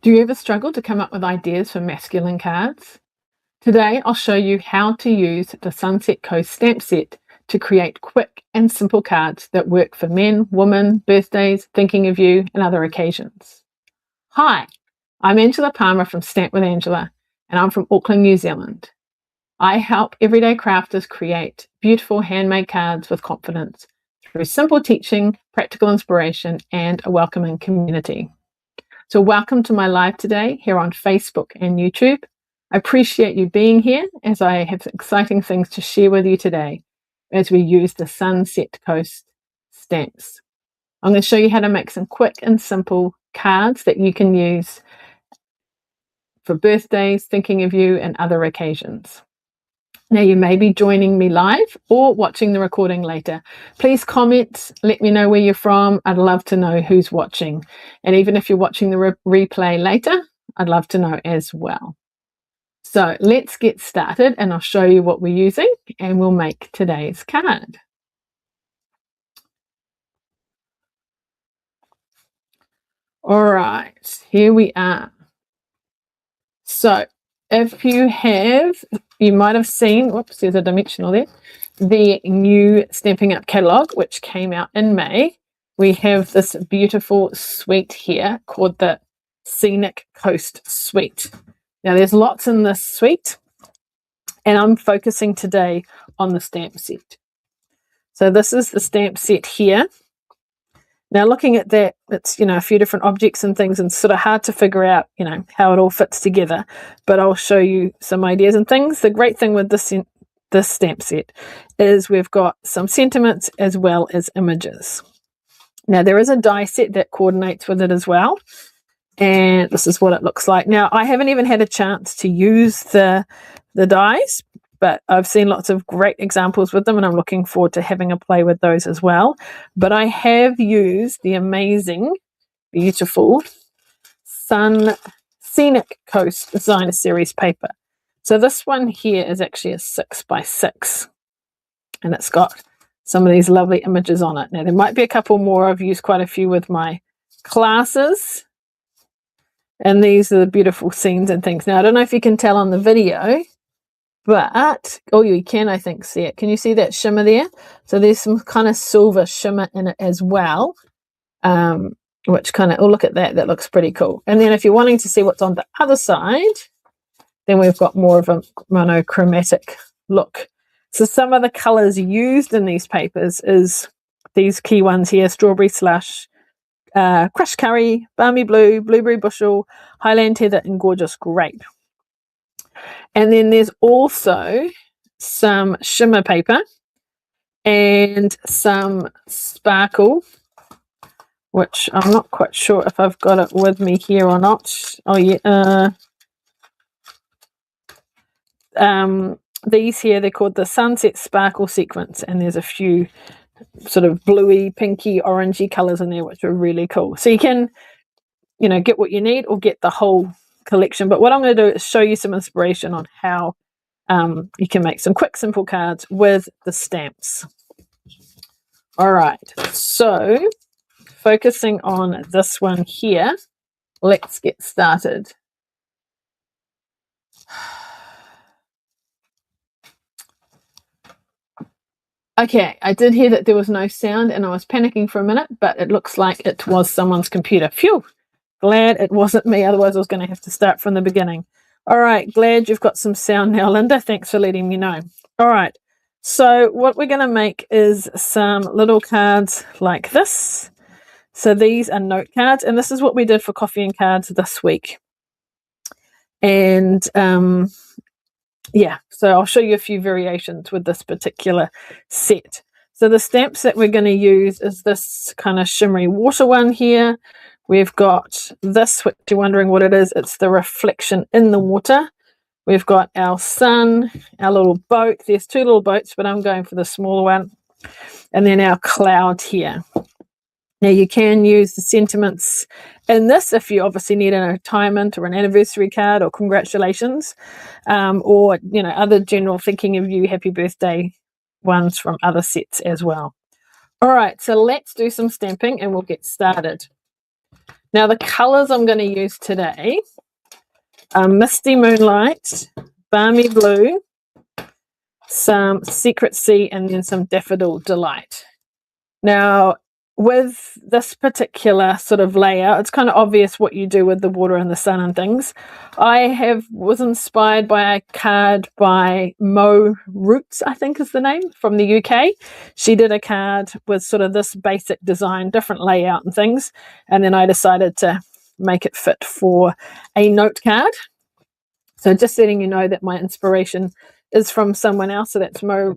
Do you ever struggle to come up with ideas for masculine cards? Today I'll show you how to use the Sunset Coast stamp set to create quick and simple cards that work for men, women, birthdays, thinking of you, and other occasions. Hi, I'm Angela Palmer from Stamp with Angela, and I'm from Auckland, New Zealand. I help everyday crafters create beautiful handmade cards with confidence through simple teaching, practical inspiration, and a welcoming community. So welcome to my live today here on Facebook and YouTube. I appreciate you being here as I have exciting things to share with you today as we use the Sunset Coast stamps. I'm going to show you how to make some quick and simple cards that you can use for birthdays, thinking of you, and other occasions. Now, you may be joining me live or watching the recording later. Please comment, let me know where you're from. I'd love to know who's watching. And even if you're watching the replay later, I'd love to know as well. So let's get started and I'll show you what we're using and we'll make today's card. All right, here we are. So if you might have seen, whoops, there's a dimensional there, the new Stamping Up catalogue, which came out in May. We have this beautiful suite here called the Scenic Coast Suite. Now, there's lots in this suite, and I'm focusing today on the stamp set. So this is the stamp set here. Now, looking at that, it's, a few different objects and things, and sort of hard to figure out, how it all fits together. But I'll show you some ideas and things. The great thing with this stamp set is we've got some sentiments as well as images. Now, there is a die set that coordinates with it as well. And this is what it looks like. Now, I haven't even had a chance to use the dies, but I've seen lots of great examples with them, and I'm looking forward to having a play with those as well. But I have used the amazing, beautiful Scenic Coast Designer Series paper. So this one here is actually a 6x6, and it's got some of these lovely images on it. Now, there might be a couple more. I've used quite a few with my classes, and these are the beautiful scenes and things. Now, I don't know if you can tell on the video, but, oh, you can, I think, see it. Can you see that shimmer there? So there's some kind of silver shimmer in it as well, which kind of, oh, look at that. That looks pretty cool. And then if you're wanting to see what's on the other side, then we've got more of a monochromatic look. So some of the colors used in these papers is these key ones here: strawberry slush, crushed curry, balmy blue, blueberry bushel, highland heather, and gorgeous grape. And then there's also some shimmer paper and some sparkle, which I'm not quite sure if I've got it with me here or not. Oh, yeah. These here, they're called the Sunset Sparkle Sequence, and there's a few sort of bluey, pinky, orangey colors in there, which are really cool. So you can, get what you need or get the whole collection. But what I'm going to do is show you some inspiration on how you can make some quick, simple cards with the stamps. All right, so focusing on this one here, let's get started. Okay, I did hear that there was no sound and I was panicking for a minute, but it looks like it was someone's computer. Phew, glad it wasn't me, otherwise I was going to have to start from the beginning. All right, glad you've got some sound now, Linda. Thanks for letting me know. All right, so what we're going to make is some little cards like this. So these are note cards, and this is what we did for coffee and cards this week. And yeah, so I'll show you a few variations with this particular set. So the stamps that we're going to use is this kind of shimmery water one here. We've got this, which you're wondering what it is. It's the reflection in the water. We've got our sun, our little boat. There's two little boats, but I'm going for the smaller one. And then our cloud here. Now, you can use the sentiments in this if you obviously need a retirement or an anniversary card or congratulations, or, other general thinking of you, happy birthday ones from other sets as well. All right, so let's do some stamping and we'll get started. Now the colours I'm going to use today are Misty Moonlight, Balmy Blue, some Secret Sea, and then some Daffodil Delight. Now, with this particular sort of layout, it's kind of obvious what you do with the water and the sun and things. I was inspired by a card by Mo Roots, I think is the name, from the UK. She did a card with sort of this basic design, different layout and things, and then I decided to make it fit for a note card. So just letting you know that my inspiration is from someone else. So that's Mo,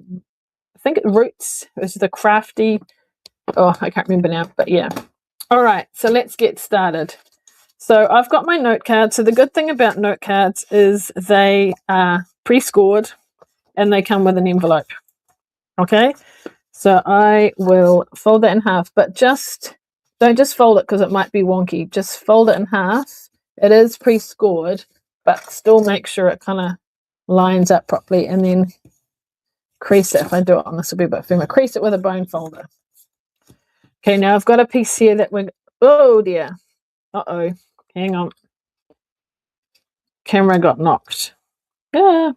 I think it Roots, it was the crafty. Oh, I can't remember now, but yeah. All right, so let's get started. So I've got my note card. So the good thing about note cards is they are pre-scored and they come with an envelope. Okay, so I will fold that in half, but don't just fold it because it might be wonky. Just fold it in half. It is pre-scored, but still make sure it kind of lines up properly, and then crease it. If I do it on this, will be a bit firmer. Crease it with a bone folder. Okay, now I've got a piece here that oh dear. Uh-oh. Hang on. Camera got knocked. Yeah.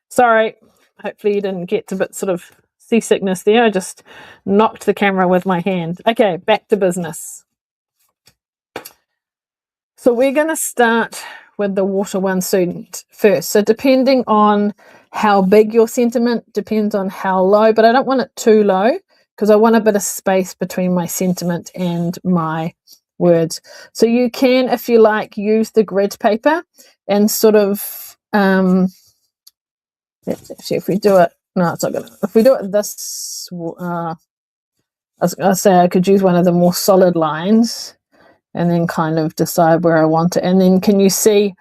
Sorry. Hopefully you didn't get a bit sort of seasickness there. I just knocked the camera with my hand. Okay, back to business. So we're going to start with the water one first. So depending on how big your sentiment, depends on how low, but I don't want it too low, because I want a bit of space between my sentiment and my words. So you can, if you like, use the grid paper and sort of, let's see if we do it. No, it's not going to. If we do it this, I was going to say I could use one of the more solid lines and then kind of decide where I want it. And then can you see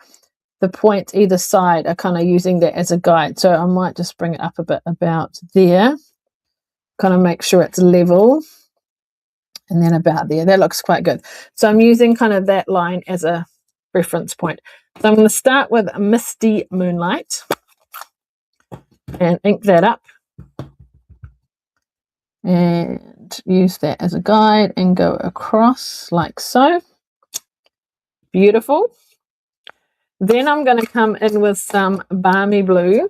the points either side are kind of using that as a guide. So I might just bring it up a bit about there. Kind of make sure it's level, and then about there. That looks quite good. So I'm using kind of that line as a reference point. So I'm going to start with Misty Moonlight and ink that up and use that as a guide and go across like so. Beautiful. Then I'm going to come in with some Balmy Blue.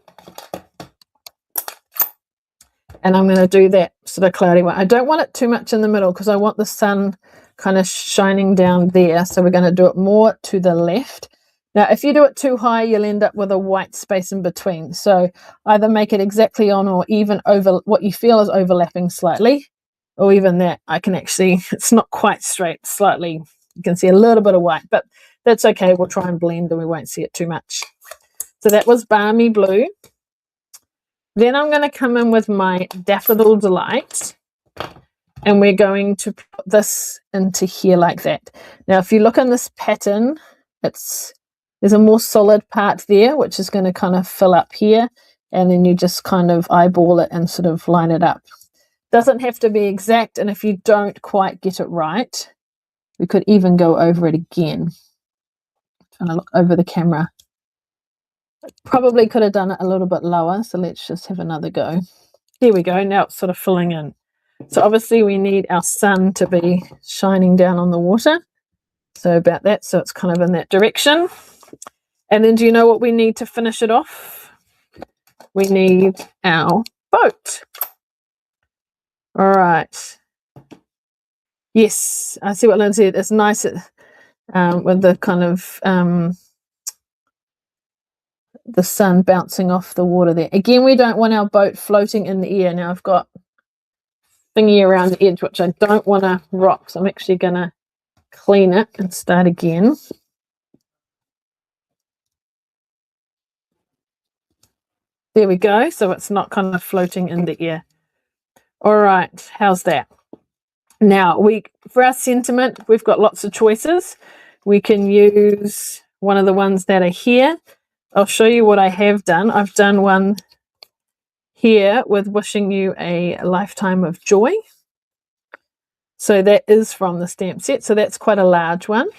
And I'm going to do that sort of cloudy one. I don't want it too much in the middle because I want the sun kind of shining down there. So we're going to do it more to the left. Now, if you do it too high, you'll end up with a white space in between. So either make it exactly on or even over what you feel is overlapping slightly, or even that I can actually, it's not quite straight, slightly, you can see a little bit of white, but that's okay. We'll try and blend and we won't see it too much. So that was Balmy Blue. Then I'm going to come in with my Daffodil Delight, and we're going to put this into here like that. Now, if you look in this pattern, there's a more solid part there, which is going to kind of fill up here, and then you just kind of eyeball it and sort of line it up. Doesn't have to be exact, and if you don't quite get it right, we could even go over it again. Trying to look over the camera. Probably could have done it a little bit lower, so let's just have another go. There we go. Now it's sort of filling in. So obviously we need our sun to be shining down on the water. So about that, so it's kind of in that direction. And then do you know what we need to finish it off? We need our boat. All right. Yes, I see what Lynn said. It's nice with the kind of the sun bouncing off the water there. Again, we don't want our boat floating in the air. Now I've got thingy around the edge, which I don't want to rock. So I'm actually going to clean it and start again. There we go. So it's not kind of floating in the air. All right. How's that? Now, for our sentiment, we've got lots of choices. We can use one of the ones that are here. I'll show you what I have done. I've done one here with wishing you a lifetime of joy. So that is from the stamp set. So that's quite a large one.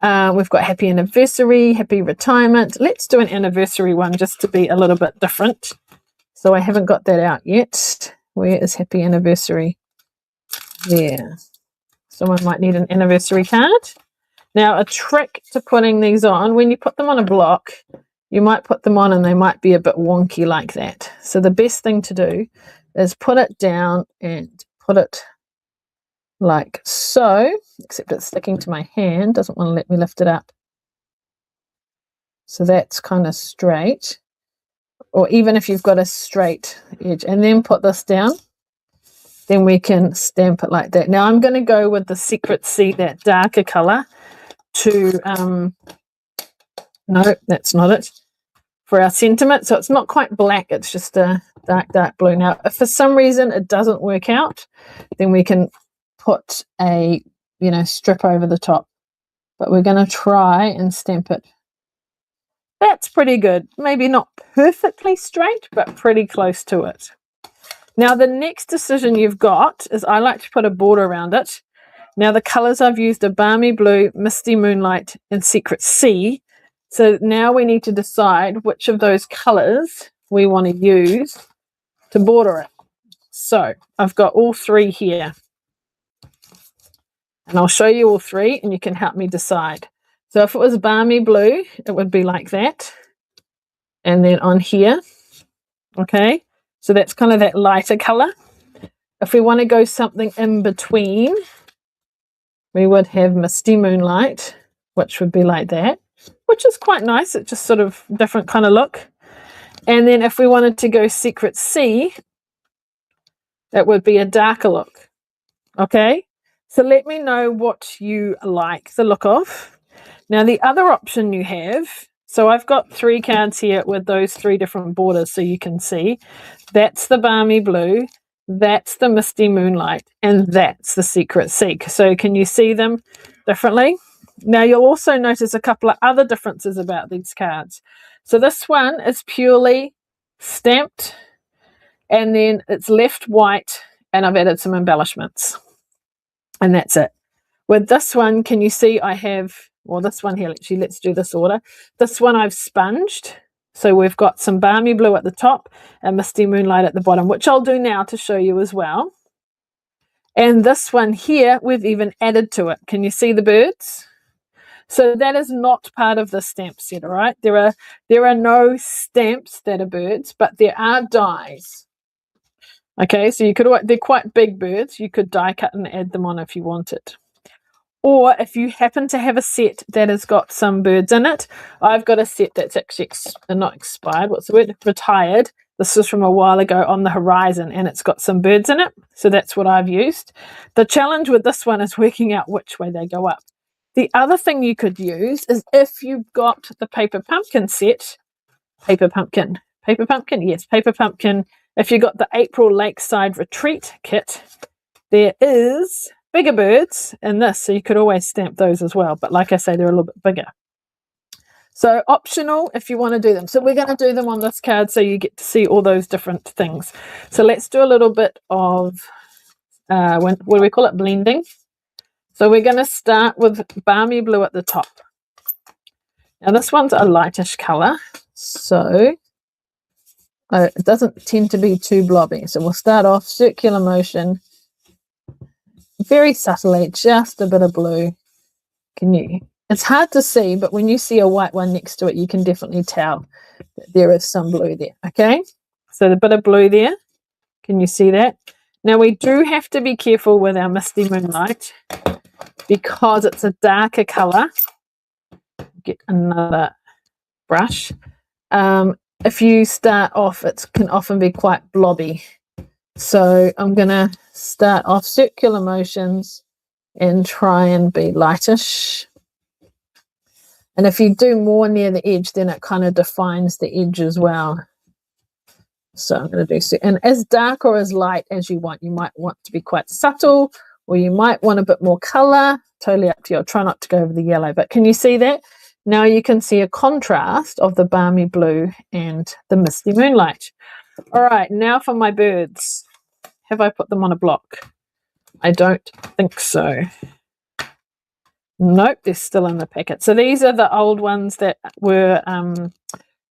We've got happy anniversary, happy retirement. Let's do an anniversary one just to be a little bit different. So I haven't got that out yet. Where is happy anniversary? There. Someone might need an anniversary card. Now, a trick to putting these on, when you put them on a block, you might put them on and they might be a bit wonky like that. So the best thing to do is put it down and put it like so, except it's sticking to my hand, doesn't want to let me lift it up. So that's kind of straight, or even if you've got a straight edge, and then put this down, then we can stamp it like that. Now I'm going to go with the Secret C, that darker color, to no, that's not it, for our sentiment. So it's not quite black, it's just a dark blue. Now if for some reason it doesn't work out, then we can put a strip over the top, but we're going to try and stamp it. That's pretty good. Maybe not perfectly straight, but pretty close to it. Now the next decision you've got is, I like to put a border around it. Now the colors I've used are Balmy Blue, Misty, Moonlight, and Secret C. So now we need to decide which of those colors we want to use to border it. So I've got all three here, and I'll show you all three and you can help me decide. So if it was Balmy Blue, it would be like that. And then on here, okay, so that's kind of that lighter color. If we want to go something in between, we would have Misty, Moonlight, which would be like that, which is quite nice. It's just sort of different kind of look. And then if we wanted to go Secret C, that would be a darker look. Okay, so let me know what you like the look of. Now the other option you have, so I've got 3 cards here with those 3 different borders, so you can see that's the Balmy Blue, that's the Misty, Moonlight, and that's the Secret C. So can you see them differently? Now you'll also notice a couple of other differences about these cards. So this one is purely stamped, and then it's left white, and I've added some embellishments, and that's it. With this one, can you see I have, well, this one here, actually, let's do this order. This one I've sponged. So we've got some Balmy Blue at the top and Misty, Moonlight at the bottom, which I'll do now to show you as well. And this one here, we've even added to it. Can you see the birds? So that is not part of the stamp set, all right? There are no stamps that are birds, but there are dies. Okay, so you could, they're quite big birds. You could die cut and add them on if you wanted. Or if you happen to have a set that has got some birds in it, I've got a set that's actually not expired, what's the word? Retired. This is from a while ago, on the horizon, and it's got some birds in it. So that's what I've used. The challenge with this one is working out which way they go up. The other thing you could use is, if you've got the Paper Pumpkin set, Paper Pumpkin, yes, Paper Pumpkin. If you've got the April Lakeside Retreat kit, there is bigger birds in this, so you could always stamp those as well, but like I say, they're a little bit bigger. So optional if you want to do them. So we're going to do them on this card so you get to see all those different things. So let's do a little bit of what do we call it, blending. So we're going to start with Balmy Blue at the top. Now this one's a lightish color, so it doesn't tend to be too blobby. So we'll start off circular motion, very subtly, just a bit of blue. It's hard to see, but when you see a white one next to it, you can definitely tell that there is some blue there. Okay, so a bit of blue there. Can you see that? Now we do have to be careful with our Misty, Moonlight because it's a darker color. Get another brush. If you start off, it can often be quite blobby. So I'm going to start off circular motions and try and be lightish. And if you do more near the edge, then it kind of defines the edge as well. So I'm going to do, and as dark or as light as you want. You might want to be quite subtle, or you might want a bit more color. Totally up to you. I'll try not to go over the yellow, but can you see that? Now you can see a contrast of the Balmy Blue and the Misty, Moonlight. All right, now for my birds. Have I put them on a block? I don't think so. Nope, they're still in the packet. So these are the old ones that were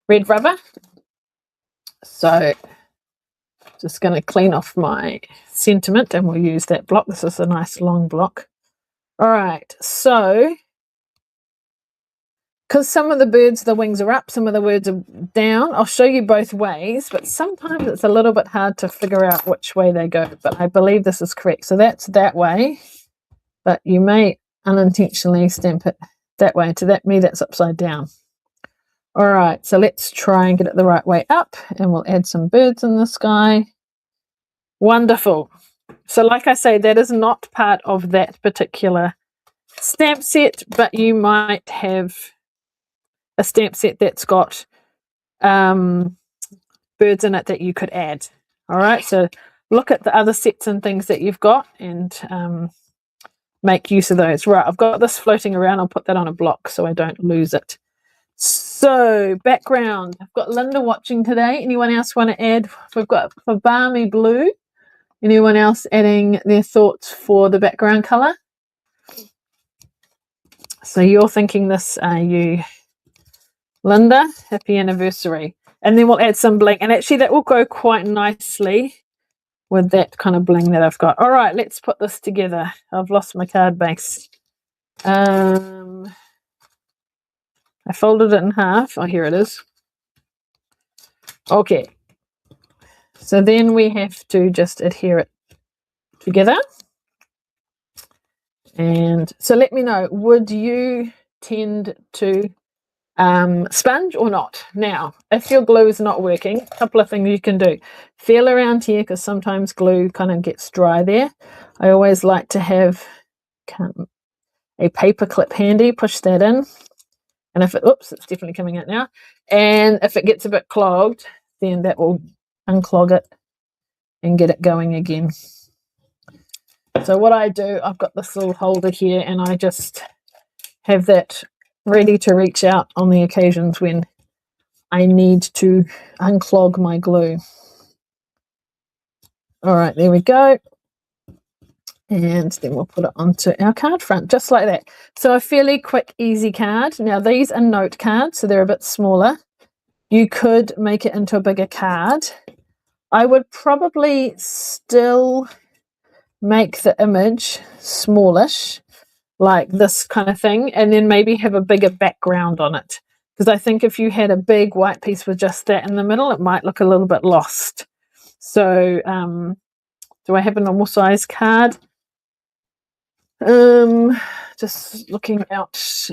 red rubber. So just going to clean off my sentiment and we'll use that block. This is a nice long block. All right, so because some of the birds, the wings are up, some of the birds are down. I'll show you both ways, but sometimes it's a little bit hard to figure out which way they go, but I believe this is correct. So that's that way, but you may unintentionally stamp it that way. To me, that's upside down. All right, so let's try and get it the right way up, and we'll add some birds in the sky. Wonderful. So like I say, that is not part of that particular stamp set, but you might have a stamp set that's got birds in it that you could add. All right, so look at the other sets and things that you've got and make use of those. Right, I've got this floating around. I'll put that on a block so I don't lose it. So background, I've got Linda watching today. Anyone else want to add? We've got for Balmy Blue. Anyone else adding their thoughts for the background color? So you're thinking this, are you, Linda? Happy anniversary. And then we'll add some bling. And actually that will go quite nicely with that kind of bling that I've got. All right, let's put this together. I've lost my card base. I folded it in half. Oh, here it is. Okay. So then we have to just adhere it together. And so let me know, would you tend to sponge or not? Now, if your glue is not working, a couple of things you can do. Feel around here because sometimes glue kind of gets dry there. I always like to have a paper clip handy, push that in. And if it, oops, it's definitely coming out now. And if it gets a bit clogged, then that will unclog it and get it going again. So what I do, I've got this little holder here and I just have that ready to reach out on the occasions when I need to unclog my glue. All right, there we go. And then we'll put it onto our card front, just like that. So a fairly quick, easy card. Now these are note cards, so they're a bit smaller. You could make it into a bigger card. I would probably still make the image smallish, like this kind of thing, and then maybe have a bigger background on it. Because I think if you had a big white piece with just that in the middle, it might look a little bit lost. So do I have a normal size card? Just looking out.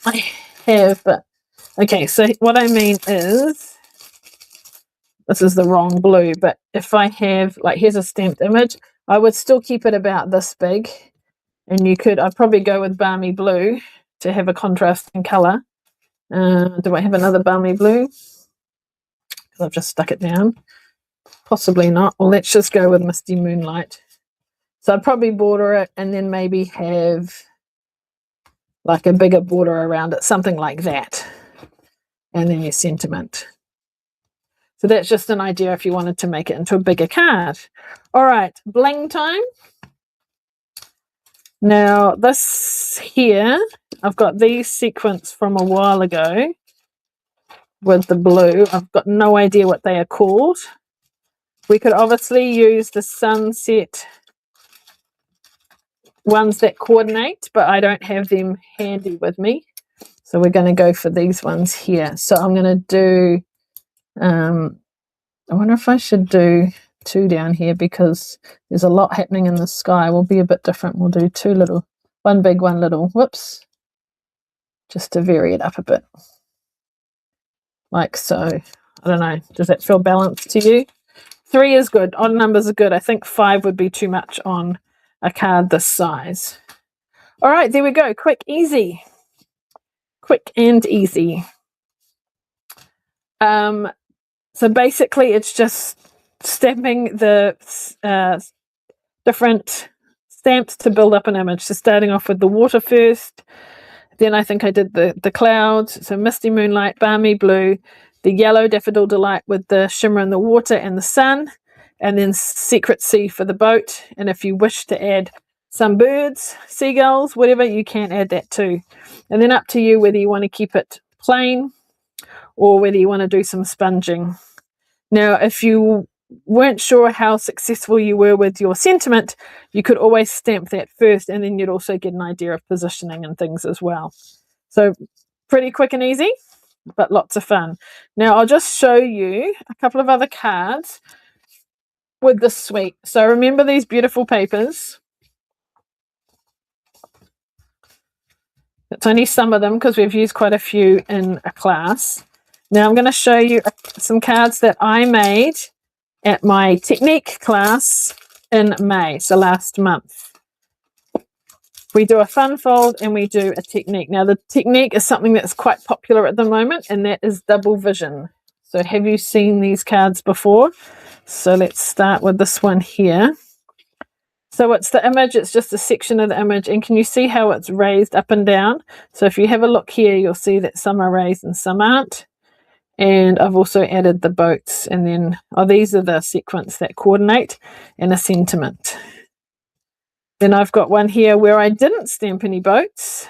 I have, but okay, so what I mean is, this is the wrong blue, but if I have, like, here's a stamped image, I would still keep it about this big. And you could, I'd probably go with Balmy Blue to have a contrasting colour. Do I have another Balmy Blue? Because I've just stuck it down. Possibly not. Well, let's just go with Misty Moonlight. So I'd probably border it and then maybe have like a bigger border around it, something like that. And then your sentiment. So that's just an idea if you wanted to make it into a bigger card. All right, bling time. Now this here, I've got these sequins from a while ago with the blue. I've got no idea what they are called. We could obviously use the sunset ones that coordinate, but I don't have them handy with me. So we're going to go for these ones here. So I'm going to do, I wonder if I should do two down here because there's a lot happening in the sky. We'll be a bit different. We'll do two little, one big, one little. Whoops. Just to vary it up a bit. Like so. I don't know. Does that feel balanced to you? 3 is good. Odd numbers are good. I think 5 would be too much on a card this size. All right, there we go. Quick, easy. Quick and easy. So basically it's just stamping the different stamps to build up an image. So starting off with the water first, then I think I did the clouds, so Misty Moonlight, Balmy Blue, the yellow Daffodil Delight with the shimmer in the water and the sun, and then Secret Sea for the boat. And if you wish to add some birds, seagulls, whatever, you can add that too. And then up to you whether you want to keep it plain or whether you want to do some sponging. Now, if you weren't sure how successful you were with your sentiment, you could always stamp that first, and then you'd also get an idea of positioning and things as well. So pretty quick and easy, but lots of fun. Now I'll just show you a couple of other cards with the suite. So remember these beautiful papers. It's only some of them because we've used quite a few in a class. Now I'm going to show you some cards that I made at my technique class in May, so last month. We do a fun fold and we do a technique. Now the technique is something that's quite popular at the moment, and that is double vision. So have you seen these cards before? So let's start with this one here. So it's the image, it's just a section of the image, and can you see how it's raised up and down? So if you have a look here, you'll see that some are raised and some aren't. And I've also added the boats, and then these are the sequence that coordinate, and a sentiment. Then I've got one here where I didn't stamp any boats,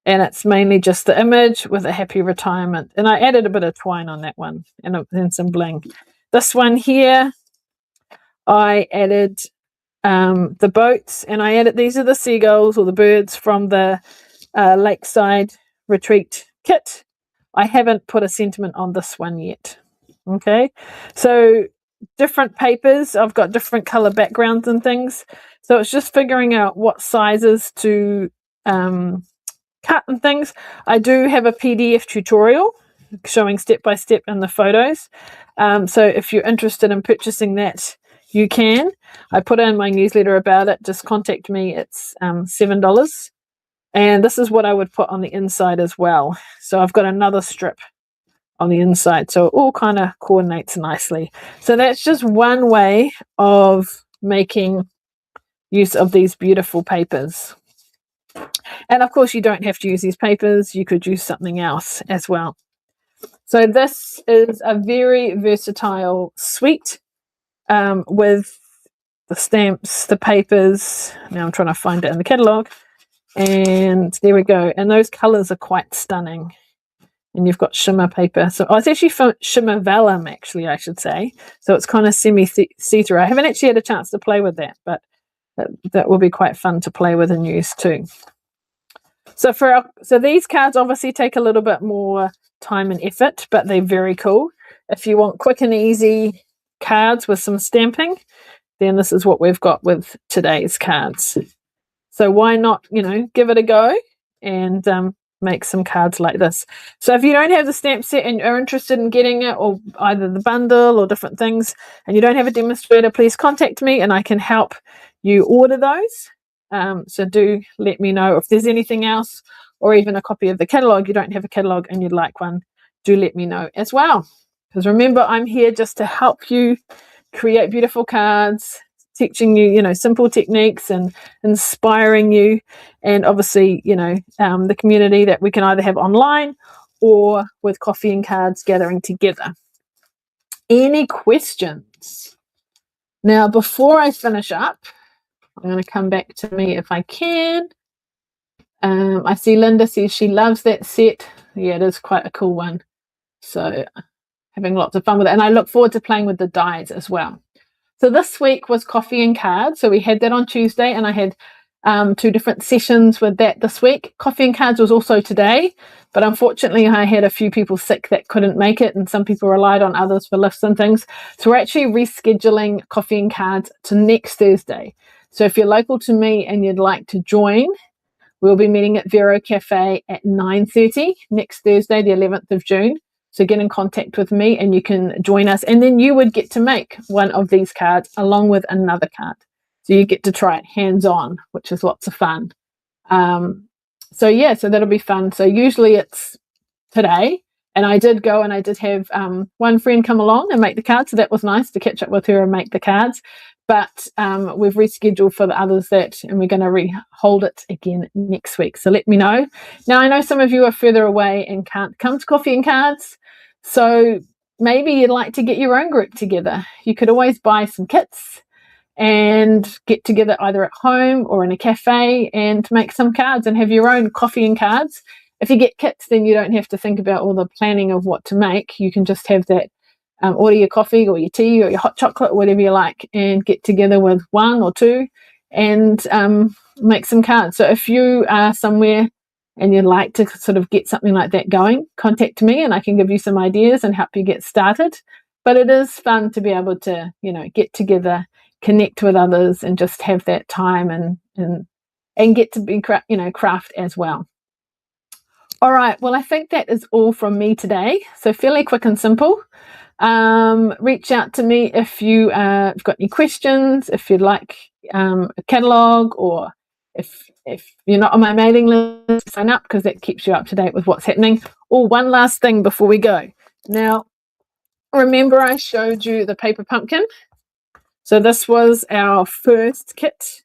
and it's mainly just the image with a happy retirement, and I added a bit of twine on that one and some bling. This one here, I added the boats, and I added, these are the seagulls or the birds from the lakeside retreat kit. I haven't put a sentiment on this one yet. Okay, so different papers, I've got different color backgrounds and things, so it's just figuring out what sizes to cut and things. I do have a PDF tutorial showing step by step in the photos, so if you're interested in purchasing that, you can. I put in my newsletter about it. Just contact me. It's $7. And this is what I would put on the inside as well. So I've got another strip on the inside. So it all kind of coordinates nicely. So that's just one way of making use of these beautiful papers. And of course, you don't have to use these papers. You could use something else as well. So this is a very versatile suite with the stamps, the papers. Now I'm trying to find it in the catalogue. And there we go. And those colours are quite stunning. And you've got shimmer paper. So it's actually from shimmer vellum, actually, I should say. So it's kind of semi-see-through. I haven't actually had a chance to play with that, but that will be quite fun to play with and use too. So so these cards obviously take a little bit more time and effort, but they're very cool. If you want quick and easy cards with some stamping, then this is what we've got with today's cards. So why not, give it a go and make some cards like this. So if you don't have the stamp set and are interested in getting it, or either the bundle or different things, and you don't have a demonstrator, please contact me and I can help you order those. So do let me know if there's anything else, or even a copy of the catalogue. You don't have a catalogue and you'd like one, do let me know as well. Because remember, I'm here just to help you create beautiful cards, teaching you, simple techniques and inspiring you. And obviously, the community that we can either have online or with coffee and cards gathering together. Any questions? Now, before I finish up, I'm going to come back to me if I can. I see Linda says she loves that set. Yeah, it is quite a cool one. So having lots of fun with it. And I look forward to playing with the dies as well. So this week was coffee and cards. So we had that on Tuesday, and I had 2 different sessions with that this week. Coffee and cards was also today, but unfortunately I had a few people sick that couldn't make it, and some people relied on others for lifts and things. So we're actually rescheduling coffee and cards to next Thursday. So if you're local to me and you'd like to join, we'll be meeting at Vero Cafe at 9:30 next Thursday, the 11th of June. So get in contact with me and you can join us. And then you would get to make one of these cards along with another card. So you get to try it hands-on, which is lots of fun. So that'll be fun. So usually it's today. And I did go and I did have one friend come along and make the cards. So that was nice to catch up with her and make the cards. But we've rescheduled for the others and we're going to hold it again next week. So let me know. Now, I know some of you are further away and can't come to coffee and cards. So maybe you'd like to get your own group together. You could always buy some kits and get together either at home or in a cafe and make some cards and have your own coffee and cards. If you get kits, then you don't have to think about all the planning of what to make. You can just have that order your coffee or your tea or your hot chocolate, whatever you like, and get together with one or two and make some cards. So if you are somewhere and you'd like to sort of get something like that going, contact me and I can give you some ideas and help you get started. But it is fun to be able to, get together, connect with others, and just have that time and get to be craft as well. All right, well, I think that is all from me today. So fairly quick and simple. Reach out to me if you've got any questions, if you'd like a catalogue, or if you're not on my mailing list, sign up, because that keeps you up to date with what's happening. Oh, one last thing before we go. Now, remember I showed you the paper pumpkin? So this was our first kit,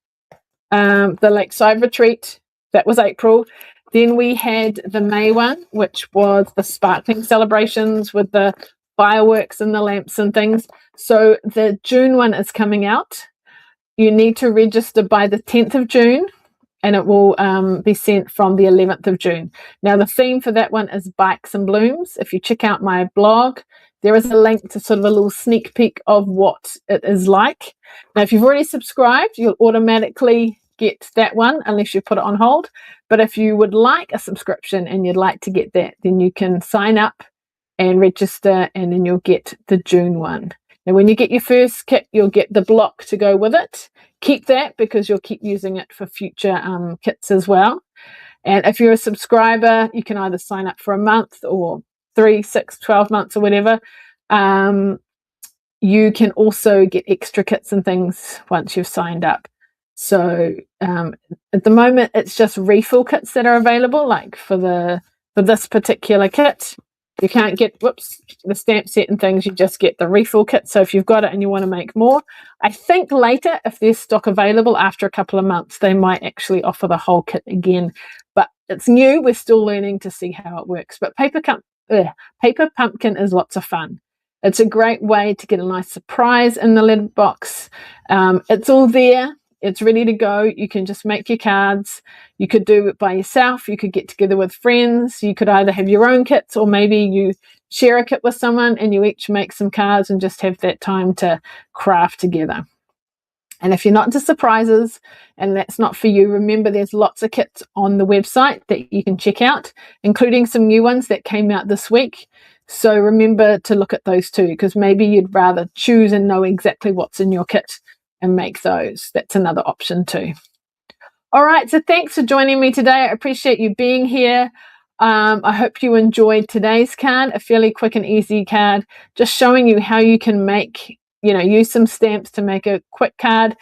the Lakeside Retreat. That was April. Then we had the May one, which was the sparkling celebrations with the fireworks and the lamps and things. So the June one is coming out. You need to register by the 10th of June, and it will be sent from the 11th of June. Now, the theme for that one is Bikes and Blooms. If you check out my blog, there is a link to sort of a little sneak peek of what it is like. Now, if you've already subscribed, you'll automatically get that one unless you put it on hold. But if you would like a subscription and you'd like to get that, then you can sign up and register, and then you'll get the June one. Now, when you get your first kit, you'll get the block to go with it. Keep that because you'll keep using it for future kits as well. And if you're a subscriber, you can either sign up for a month or 3, 6, 12 months or whatever. You can also get extra kits and things once you've signed up. So at the moment, it's just refill kits that are available, like for this particular kit. You can't get, the stamp set and things, you just get the refill kit. So if you've got it and you want to make more, I think later, if there's stock available after a couple of months, they might actually offer the whole kit again. But it's new, we're still learning to see how it works. But paper pumpkin is lots of fun. It's a great way to get a nice surprise in the letter box. It's all there. It's ready to go. You can just make your cards. You could do it by yourself. You could get together with friends. You could either have your own kits, or maybe you share a kit with someone and you each make some cards and just have that time to craft together. And if you're not into surprises and that's not for you, remember there's lots of kits on the website that you can check out, including some new ones that came out this week. So remember to look at those too, because maybe you'd rather choose and know exactly what's in your kit and make those. That's another option too. All right, so thanks for joining me today. I appreciate you being here. I hope you enjoyed today's card, a fairly quick and easy card, just showing you how you can make, use some stamps to make a quick card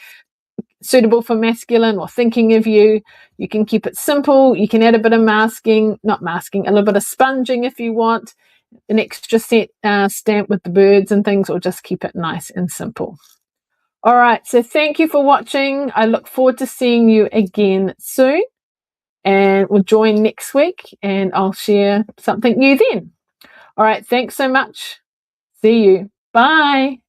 suitable for masculine or thinking of you. You can keep it simple. You can add a bit of a little bit of sponging if you want, an extra set stamp with the birds and things, or just keep it nice and simple. All right, so thank you for watching. I look forward to seeing you again soon, and we'll join next week and I'll share something new then. All right, thanks so much. See you. Bye.